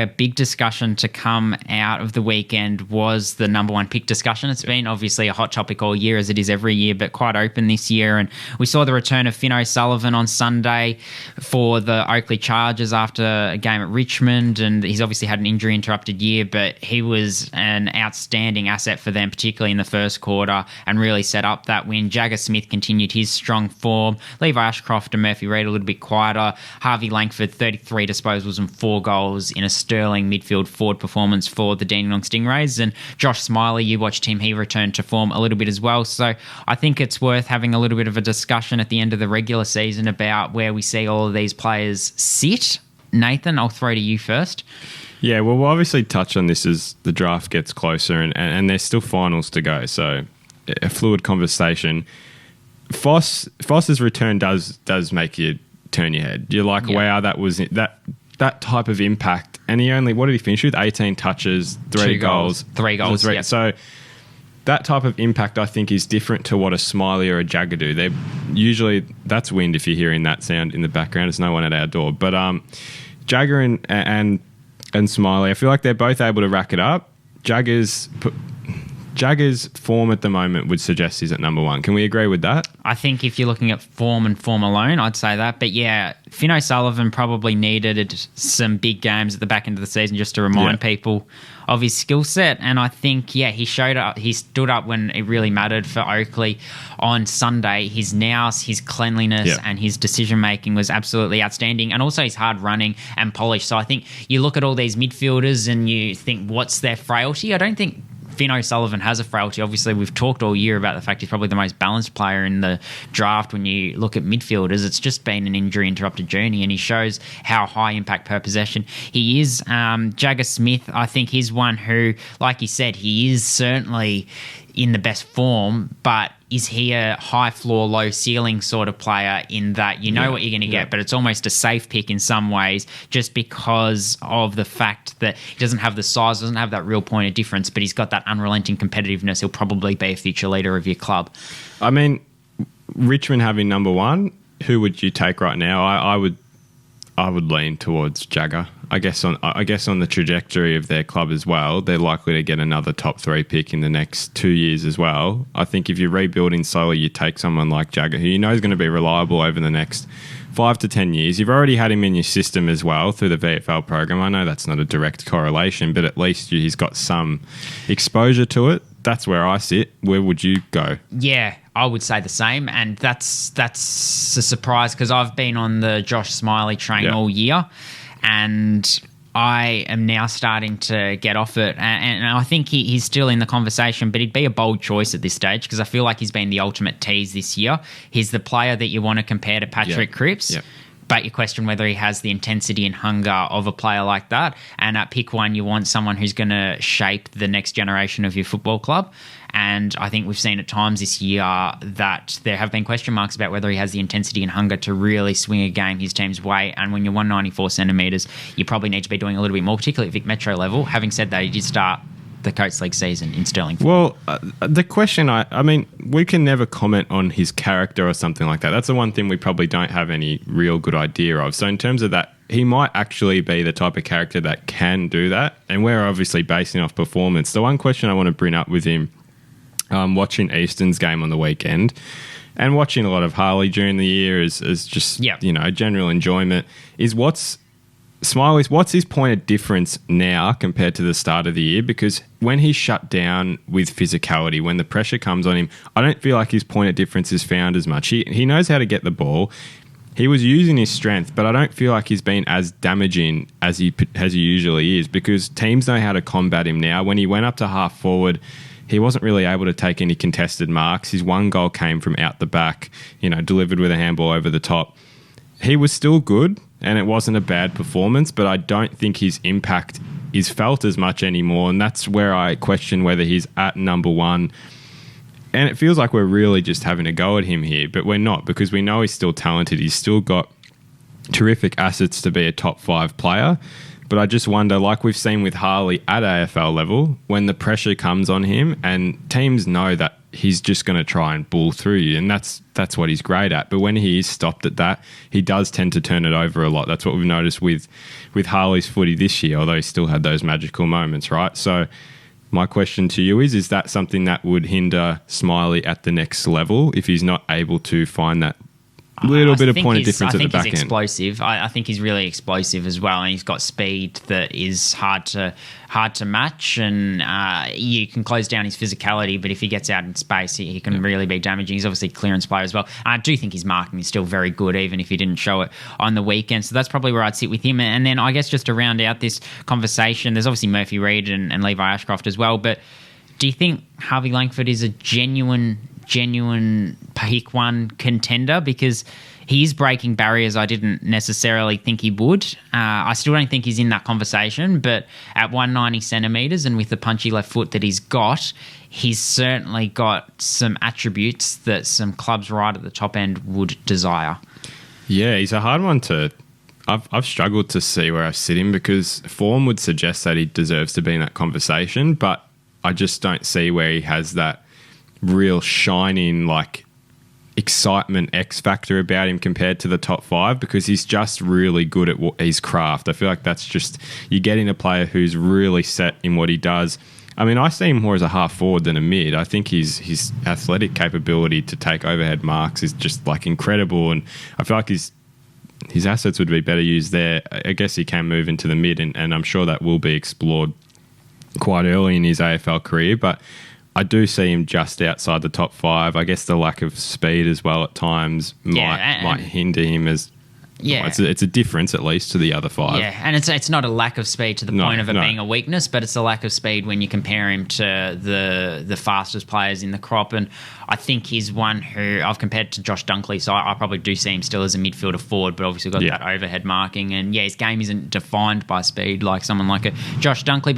a big discussion to come out of the weekend was the number one pick discussion. It's been obviously a hot topic all year, as it is every year, but quite open this year. And we saw the return of Fino Sullivan on Sunday for the Oakley Chargers after a game at Richmond. And he's obviously had an injury-interrupted year, but he was an outstanding asset for them, particularly in the first quarter, and really set up that win. Jagger Smith continued his strong form. Levi Ashcroft and Murphy Reid a little bit quieter. Harvey Langford, 33 disposals and 4 goals in a sterling midfield forward performance for the Dandenong Stingrays. And Josh Smiley, you watched him, he returned to form a little bit as well. So I think it's worth having a little bit of a discussion at the end of the regular season about where we see all of these players sit. Nathan, I'll throw to you first. Yeah, well, we'll obviously touch on this as the draft gets closer and there's still finals to go. So a fluid conversation. Foss's return does make you turn your head. You're like, wow, that was that type of impact. And what did he finish with? 18 touches, 3 goals. 3 goals, yeah. So that type of impact, I think, is different to what a Smiley or a Jagger do. They're usually, that's wind if you're hearing that sound in the background. There's no one at our door. But Jagger and Smiley, I feel like they're both able to rack it up. Jagger's form at the moment would suggest he's at number 1. Can we agree with that? I think if you're looking at form and form alone, I'd say that. But yeah, Fino Sullivan probably needed some big games at the back end of the season just to remind people of his skill set. And I think, he showed up. He stood up when it really mattered for Oakley on Sunday. His cleanliness and his decision-making was absolutely outstanding. And also his hard running and polish. So I think you look at all these midfielders and you think, what's their frailty? I don't think Fino Sullivan has a frailty. Obviously, we've talked all year about the fact he's probably the most balanced player in the draft. When you look at midfielders, it's just been an injury-interrupted journey, and he shows how high impact per possession he is. Jagger Smith, I think he's one who, like you said, he is certainly in the best form, but is he a high floor, low ceiling sort of player in that you know what you're going to get, but it's almost a safe pick in some ways just because of the fact that he doesn't have the size, doesn't have that real point of difference, but he's got that unrelenting competitiveness. He'll probably be a future leader of your club. I mean, Richmond having number 1, who would you take right now? I would lean towards Jagger. I guess on the trajectory of their club as well, they're likely to get another top 3 pick in the next 2 years as well. I think if you're rebuilding slowly, you take someone like Jagger, who you know is going to be reliable over the next 5 to 10 years. You've already had him in your system as well through the VFL program. I know that's not a direct correlation, but at least he's got some exposure to it. That's where I sit. Where would you go? Yeah, I would say the same, and that's a surprise because I've been on the Josh Smiley train all year, and I am now starting to get off it. And I think he's still in the conversation, but he'd be a bold choice at this stage because I feel like he's been the ultimate tease this year. He's the player that you want to compare to Patrick Cripps. But you question whether he has the intensity and hunger of a player like that. And at pick 1, you want someone who's going to shape the next generation of your football club. And I think we've seen at times this year that there have been question marks about whether he has the intensity and hunger to really swing a game his team's way. And when you're 194 centimetres, you probably need to be doing a little bit more, particularly at Vic Metro level. Having said that, he did start the Coates League season in Sterling. Well, the question, I mean, we can never comment on his character or something like that. That's the one thing we probably don't have any real good idea of. So in terms of that, he might actually be the type of character that can do that. And we're obviously basing off performance. The one question I want to bring up with him, watching Easton's game on the weekend and watching a lot of Harley during the year is just, general enjoyment, is what's his point of difference now compared to the start of the year? Because when he's shut down with physicality, when the pressure comes on him, I don't feel like his point of difference is found as much. He knows how to get the ball. He was using his strength, but I don't feel like he's been as damaging as he usually is because teams know how to combat him now. When he went up to half forward, he wasn't really able to take any contested marks. His one goal came from out the back, delivered with a handball over the top. He was still good, and it wasn't a bad performance, but I don't think his impact is felt as much anymore, and that's where I question whether he's at number 1. And it feels like we're really just having a go at him here, but we're not, because we know he's still talented. He's still got terrific assets to be a top 5 player, but I just wonder, like we've seen with Harley at AFL level, when the pressure comes on him and teams know that he's just going to try and bull through you, and that's what he's great at. But when he is stopped at that, he does tend to turn it over a lot. That's what we've noticed with Harley's footy this year, although he still had those magical moments, right? So my question to you is that something that would hinder Smiley at the next level if he's not able to find that little bit of point of difference at the back end? I think he's explosive. I think he's really explosive as well, and he's got speed that is hard to match, and you can close down his physicality, but if he gets out in space, he can really be damaging. He's obviously a clearance player as well. I do think his marking is still very good, even if he didn't show it on the weekend. So that's probably where I'd sit with him. And then I guess just to round out this conversation, there's obviously Murphy Reid and Levi Ashcroft as well, but do you think Harvey Langford is a genuine pick one contender? Because he is breaking barriers I didn't necessarily think he would. I still don't think he's in that conversation, but at 190 centimetres and with the punchy left foot that he's certainly got some attributes that some clubs right at the top end would desire. Yeah, he's a hard one to... I've struggled to see where I sit him, because form would suggest that he deserves to be in that conversation, but I just don't see where he has that real shining, like, excitement X factor about him compared to the top five, because he's just really good at his craft. I feel like that's just, you're getting a player who's really set in what he does. I mean, I see him more as a half forward than a mid. I think his athletic capability to take overhead marks is just like incredible, and I feel like his assets would be better used there. I guess he can move into the mid, and I'm sure that will be explored quite early in his AFL career, but I do see him just outside the top five. I guess the lack of speed as well at times might hinder him as... Yeah, it's a difference at least to the other five. Yeah, and it's not a lack of speed to the point of it being a weakness, but it's a lack of speed when you compare him to the fastest players in the crop. And I think he's one who I've compared to Josh Dunkley, so I probably do see him still as a midfielder forward, but obviously got that overhead marking. And his game isn't defined by speed like someone like a Josh Dunkley. But